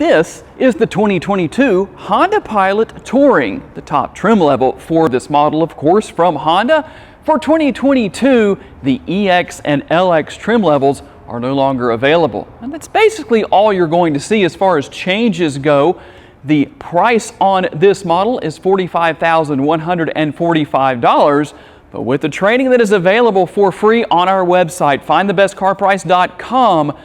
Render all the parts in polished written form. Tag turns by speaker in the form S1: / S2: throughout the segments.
S1: This is the 2022 Honda Pilot Touring, the top trim level for this model, of course, from Honda. For 2022, the EX and LX trim levels are no longer available. And that's basically all you're going to see as far as changes go. The price on this model is $45,145, but with the training that is available for free on our website, FindTheBestCarPrice.com,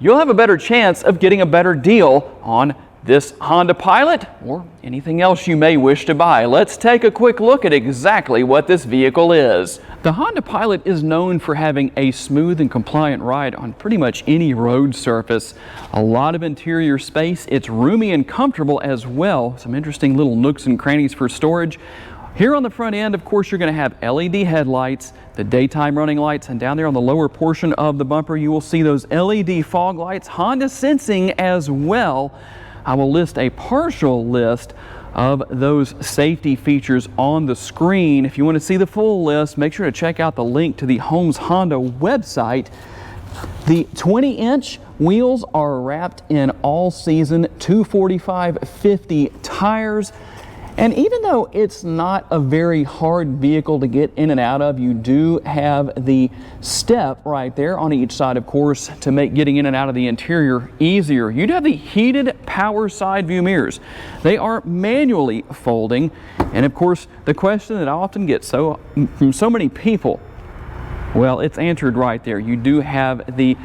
S1: you'll have a better chance of getting a better deal on this Honda Pilot or anything else you may wish to buy. Let's take a quick look at exactly what this vehicle is. The Honda Pilot is known for having a smooth and compliant ride on pretty much any road surface. A lot of interior space. It's roomy and comfortable as well. Some interesting little nooks and crannies for storage. Here on the front end, of course, you're going to have LED headlights, the daytime running lights, and down there on the lower portion of the bumper, you will see those LED fog lights, Honda sensing as well. I will list a partial list of those safety features on the screen. If you want to see the full list, make sure to check out the link to the Holmes Honda website. The 20-inch wheels are wrapped in all-season 245/50 tires. And even though it's not a very hard vehicle to get in and out of, you do have the step right there on each side, of course, to make getting in and out of the interior easier. You do have the heated power side view mirrors. They are manually folding. And of course, the question that I often get from so many people, well, it's answered right there. You do have the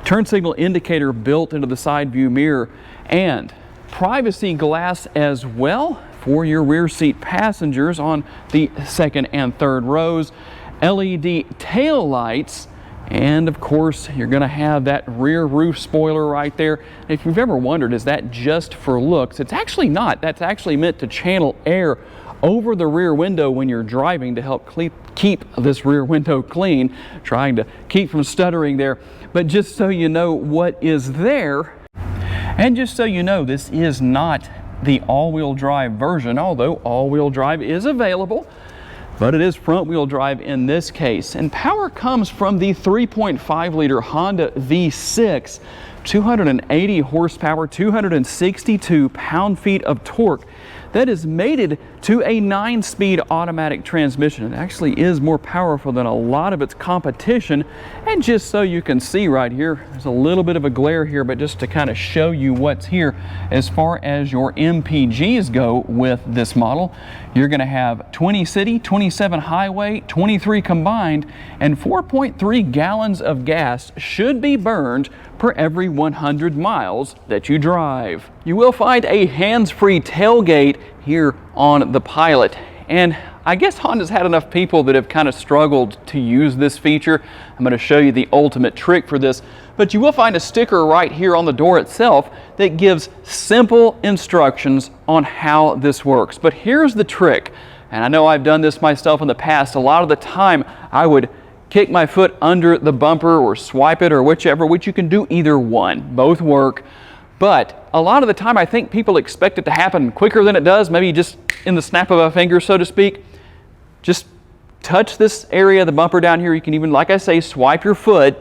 S1: turn signal indicator built into the side view mirror and privacy glass as well for your rear seat passengers on the second and third rows, LED tail lights, and of course you're going to have that rear roof spoiler right there. If you've ever wondered, is that just for looks? It's actually not. That's actually meant to channel air over the rear window when you're driving to help keep this rear window clean, trying to keep from stuttering there. But just so you know what is there, and just so you know, this is not the all-wheel drive version, although all-wheel drive is available, but it is front-wheel drive in this case. And power comes from the 3.5-liter Honda V6, 280 horsepower, 262 pound-feet of torque. That is mated to a 9-speed automatic transmission. It actually is more powerful than a lot of its competition. And just so you can see right here, there's a little bit of a glare here, but just to kind of show you what's here as far as your MPGs go with this model, you're going to have 20 city, 27 highway, 23 combined, and 4.3 gallons of gas should be burned per every 100 miles that you drive. You will find a hands-free tailgate here on the Pilot. And I guess Honda's had enough people that have kind of struggled to use this feature. I'm going to show you the ultimate trick for this. But you will find a sticker right here on the door itself that gives simple instructions on how this works. But here's the trick. And I know I've done this myself in the past. A lot of the time I would kick my foot under the bumper or swipe it or whichever, which you can do either one. Both work. But a lot of the time I think people expect it to happen quicker than it does, maybe just in the snap of a finger, so to speak. Just touch this area of the bumper down here. You can even, like I say, swipe your foot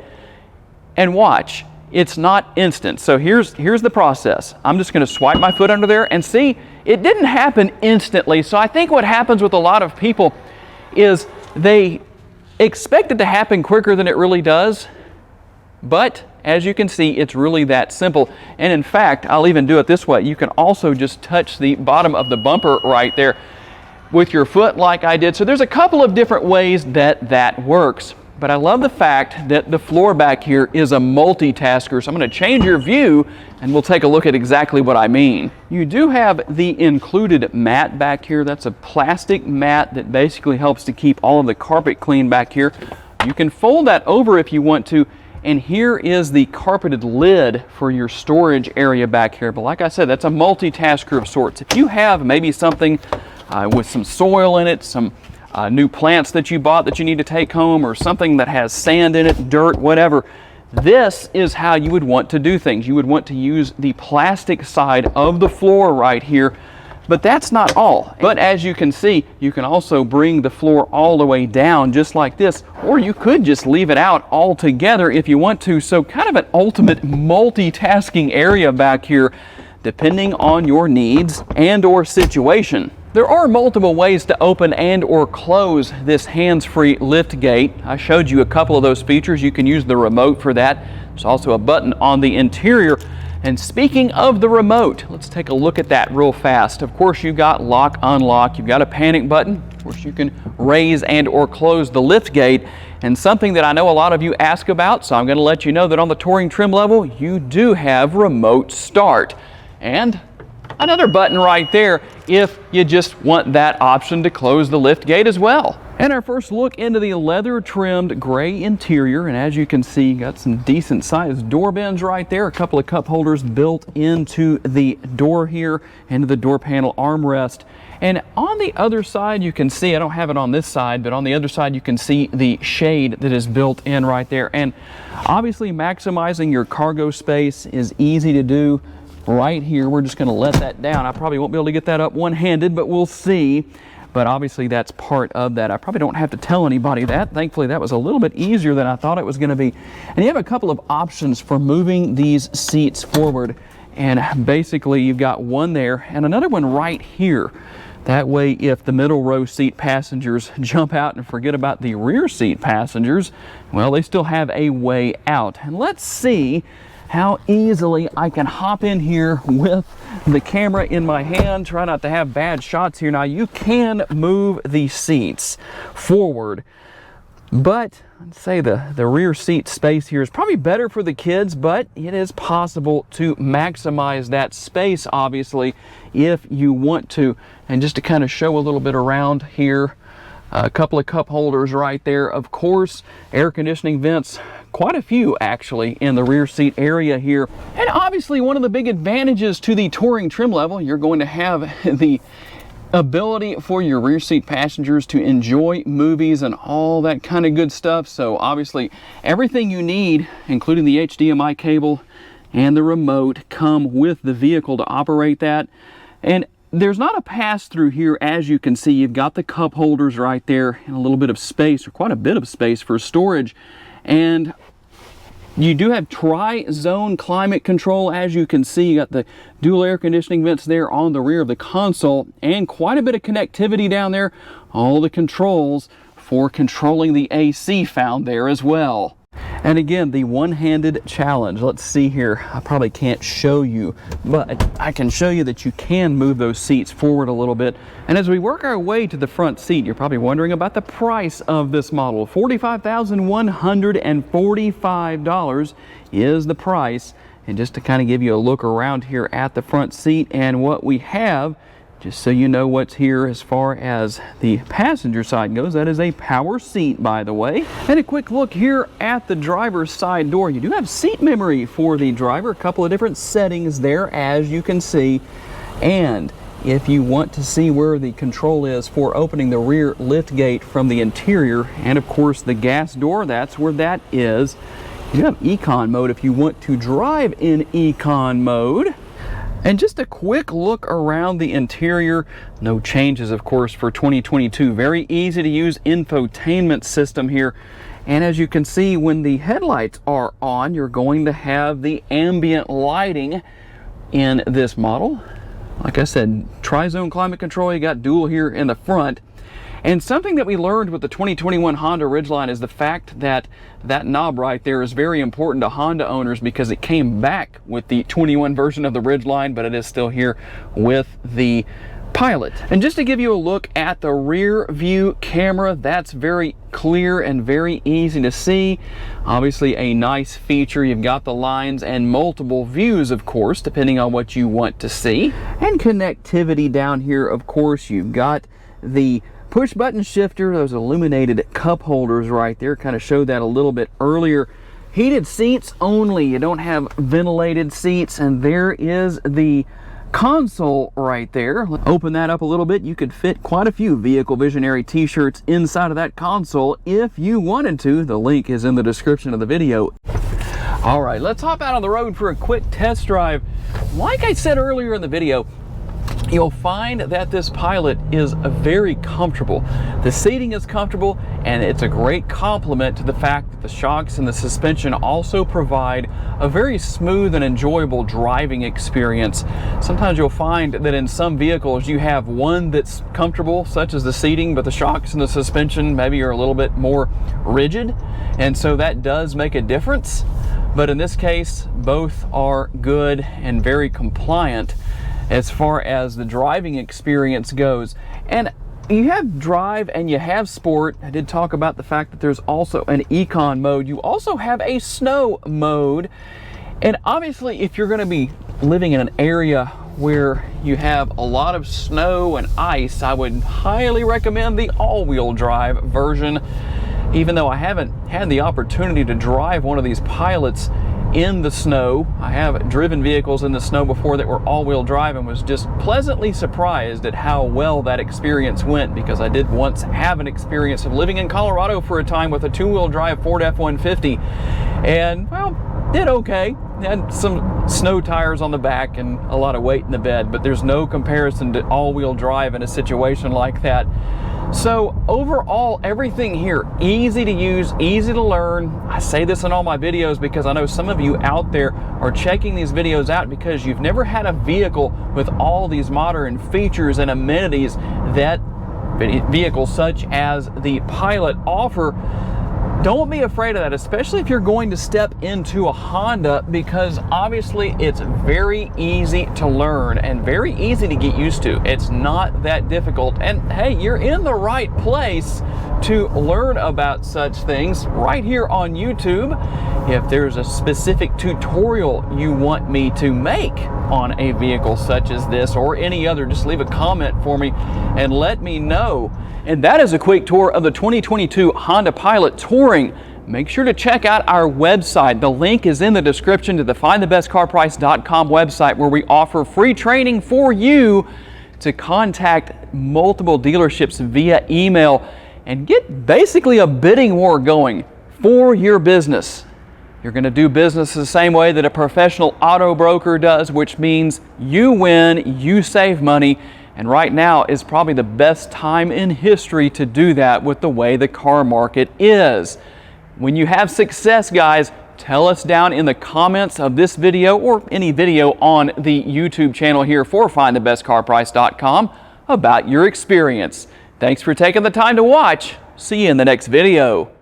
S1: and watch. It's not instant. So here's the process. I'm just going to swipe my foot under there and see, it didn't happen instantly. So I think what happens with a lot of people is they expect it to happen quicker than it really does. But as you can see, it's really that simple. And in fact, I'll even do it this way. You can also just touch the bottom of the bumper right there with your foot like I did. So there's a couple of different ways that works. But I love the fact that the floor back here is a multitasker. So I'm going to change your view and we'll take a look at exactly what I mean. You do have the included mat back here. That's a plastic mat that basically helps to keep all of the carpet clean back here. You can fold that over if you want to. And here is the carpeted lid for your storage area back here. But like I said, that's a multitasker of sorts. If you have maybe something with some soil in it, some new plants that you bought that you need to take home, or something that has sand in it, dirt, whatever, this is how you would want to do things. You would want to use the plastic side of the floor right here. But that's not all. But as you can see, you can also bring the floor all the way down just like this, or you could just leave it out altogether if you want to. So kind of an ultimate multitasking area back here depending on your needs and or situation. There are multiple ways to open and or close this hands-free lift gate. I showed you a couple of those features. You can use the remote for that. There's also a button on the interior. And speaking of the remote, let's take a look at that real fast. Of course, you've got lock, unlock, you've got a panic button. Of course, you can raise and or close the lift gate. And something that I know a lot of you ask about, so I'm going to let you know that on the touring trim level, you do have remote start. And another button right there if you just want that option to close the lift gate as well. And our first look into the leather trimmed gray interior, and as you can see, got some decent sized door bins right there, a couple of cup holders built into the door here, into the door panel armrest. And on the other side you can see, I don't have it on this side, but on the other side you can see the shade that is built in right there. And obviously maximizing your cargo space is easy to do. Right here, we're just going to let that down. I probably won't be able to get that up one-handed, but we'll see. But obviously that's part of that. I probably don't have to tell anybody that. Thankfully that was a little bit easier than I thought it was going to be. And you have a couple of options for moving these seats forward. And basically you've got one there and another one right here. That way if the middle row seat passengers jump out and forget about the rear seat passengers, well, they still have a way out. And let's see how easily I can hop in here with the camera in my hand. Try not to have bad shots here. Now you can move the seats forward, but I'd say the rear seat space here is probably better for the kids, but it is possible to maximize that space obviously if you want to. And just to kind of show a little bit around here, a couple of cup holders right there. Of course, air conditioning vents, quite a few actually in the rear seat area here. And obviously one of the big advantages to the touring trim level, you're going to have the ability for your rear seat passengers to enjoy movies and all that kind of good stuff. So obviously everything you need, including the HDMI cable and the remote, come with the vehicle to operate that. And there's not a pass-through here. As you can see, you've got the cup holders right there and a little bit of space, or quite a bit of space for storage. And you do have tri-zone climate control. As you can see, you got the dual air conditioning vents there on the rear of the console and quite a bit of connectivity down there. All the controls for controlling the AC found there as well. And again, the one-handed challenge. Let's see here. I probably can't show you, but I can show you that you can move those seats forward a little bit. And as we work our way to the front seat, you're probably wondering about the price of this model. $45,145 is the price. And just to kind of give you a look around here at the front seat and what we have, just so you know what's here as far as the passenger side goes, that is a power seat, by the way. And a quick look here at the driver's side door. You do have seat memory for the driver, a couple of different settings there, as you can see. And if you want to see where the control is for opening the rear lift gate from the interior, and of course the gas door, that's where that is. You have Econ mode if you want to drive in Econ mode. And just a quick look around the interior. No changes, of course, for 2022. Very easy to use infotainment system here. And as you can see, when the headlights are on, you're going to have the ambient lighting in this model. Like I said, tri-zone climate control. You got dual here in the front. And something that we learned with the 2021 Honda Ridgeline is the fact that that knob right there is very important to Honda owners, because it came back with the 21 version of the Ridgeline, but it is still here with the Pilot. And just to give you a look at the rear view camera, that's very clear and very easy to see. Obviously a nice feature. You've got the lines and multiple views, of course, depending on what you want to see. And connectivity down here, of course, you've got the push button shifter, those illuminated cup holders right there, kind of showed that a little bit earlier. Heated seats only, you don't have ventilated seats, and there is the console right there. Open that up a little bit, you could fit quite a few Vehicle Visionary t-shirts inside of that console if you wanted to. The link is in the description of the video. All right, let's hop out on the road for a quick test drive. Like I said earlier in the video, you'll find that this Pilot is very comfortable. The seating is comfortable, and it's a great complement to the fact that the shocks and the suspension also provide a very smooth and enjoyable driving experience. Sometimes you'll find that in some vehicles you have one that's comfortable, such as the seating, but the shocks and the suspension maybe are a little bit more rigid, and so that does make a difference. But in this case, both are good and very compliant as far as the driving experience goes. And you have drive and you have sport. I did talk about the fact that there's also an econ mode. You also have a snow mode. And obviously, if you're going to be living in an area where you have a lot of snow and ice, I would highly recommend the all-wheel drive version. Even though I haven't had the opportunity to drive one of these Pilots in the snow, I have driven vehicles in the snow before that were all-wheel drive and was just pleasantly surprised at how well that experience went, because I did once have an experience of living in Colorado for a time with a two-wheel drive Ford F-150, and well, did okay. Had some snow tires on the back and a lot of weight in the bed, but there's no comparison to all-wheel drive in a situation like that. So overall, everything here, easy to use, easy to learn. I say this in all my videos because I know some of you out there are checking these videos out because you've never had a vehicle with all these modern features and amenities that vehicles such as the Pilot offer. Don't be afraid of that, especially if you're going to step into a Honda, because obviously it's very easy to learn and very easy to get used to. It's not that difficult. And hey, you're in the right place to learn about such things right here on YouTube. If there's a specific tutorial you want me to make on a vehicle such as this or any other, just leave a comment for me and let me know. And that is a quick tour of the 2022 Honda Pilot Touring. Make sure to check out our website. The link is in the description to the FindTheBestCarPrice.com website, where we offer free training for you to contact multiple dealerships via email and get basically a bidding war going for your business. You're going to do business the same way that a professional auto broker does, which means you win, you save money. And right now is probably the best time in history to do that with the way the car market is. When you have success, guys, tell us down in the comments of this video or any video on the YouTube channel here for FindTheBestCarPrice.com about your experience. Thanks for taking the time to watch. See you in the next video.